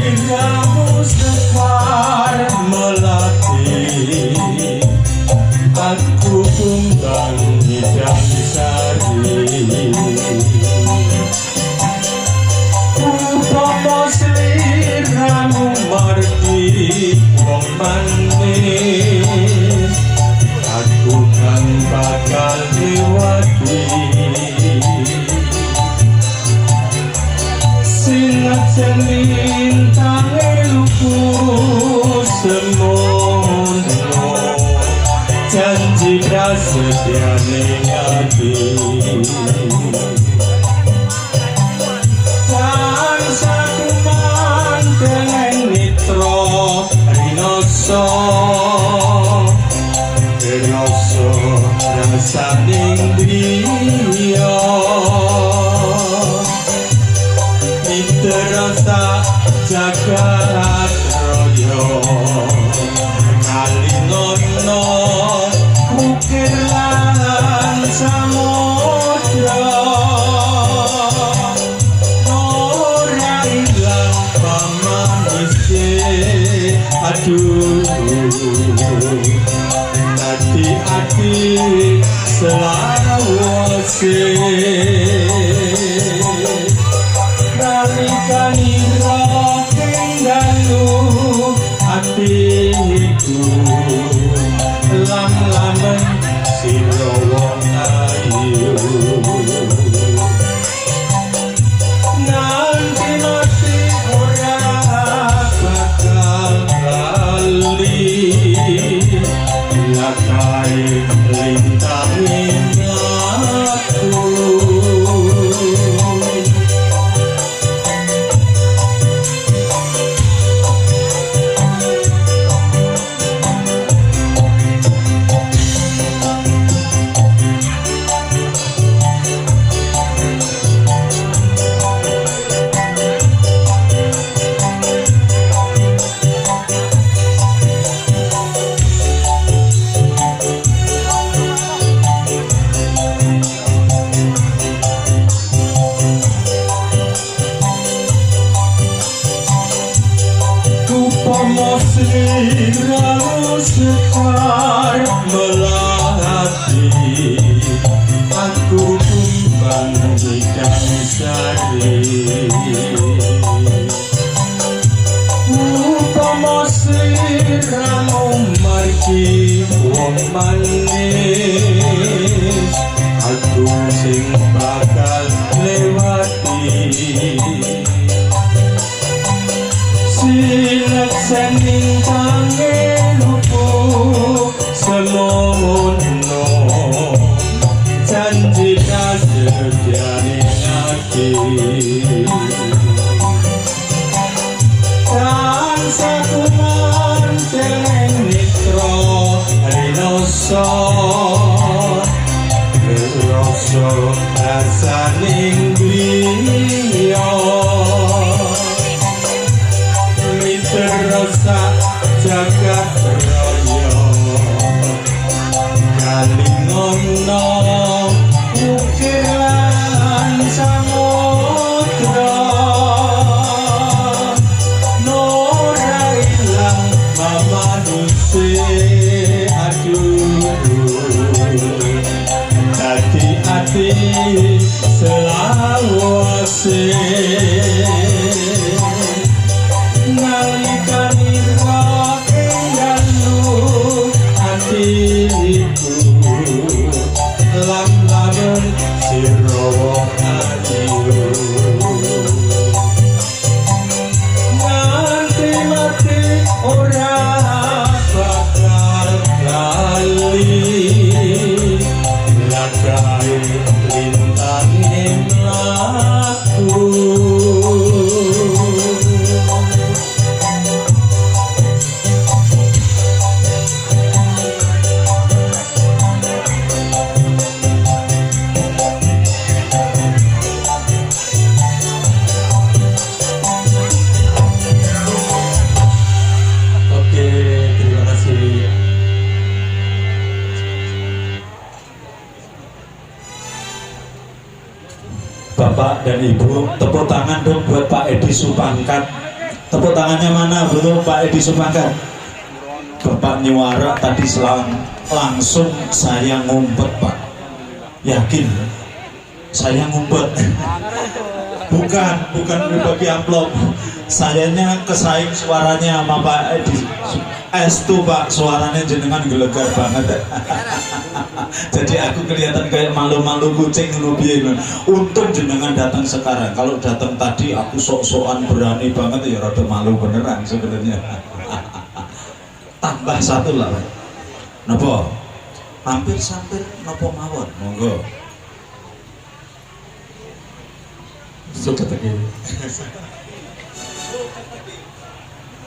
Liramu sekar melati, aku kumbang hidang sari. Umpama sliramu margi wong manis, aku kan bakal liwati. Sinajan lintang luku semono, janji prasetyane ati. Tansah kumandheng mitra rinoso, rinoso rasaning griya. Terasa jagat raya kalinono ukir lan samudra, ora ilang pamanise. Aduh hati-hati selawase. Nalikani roh tinggalu hatiku, lam-lamen sira wong ayu. Nanti mati ora bakal lali, lakai lintangin aku. Sliramu sekar melati, aku kumbang hidang sari. Umpama sliramu margi wong manis, aku sing bakal lewati. Sineksen lintang luku semono, janji prasetyane ati. Tansah kumandheng mitra rinoso, rinoso rasaning griya. Terasa jagat raya kalinono ukir lan samudra, ora ilang mamanuse. Aduh hati-hati selawase. Nalikani roh tinggalu hatiku, lam-lamen sira wong ayu. Nganti mati ora bakal lali, lakai lintangin aku. Bapak dan Ibu, tepuk tangan dong buat Pak Edi Supangkat. Tepuk tangannya mana belum Pak Edi Supakat? Bapak nyuara tadi langsung saya ngumpet Pak. Yakin? Saya ngumpet. Bukan berbagi amplop. Sayanya kesaing suaranya sama Pak Edi. Estu Pak, suaranya jenengan gelegar banget. Jadi aku kelihatan kayak malu-malu kucing nubi. Untung jenengan datang sekarang. Kalau datang tadi aku sok-sokan berani banget ya rada malu beneran sebenarnya. Tambah satu lah. Napa? Hampir-hampir napa mawon. Monggo. Sudah tadi.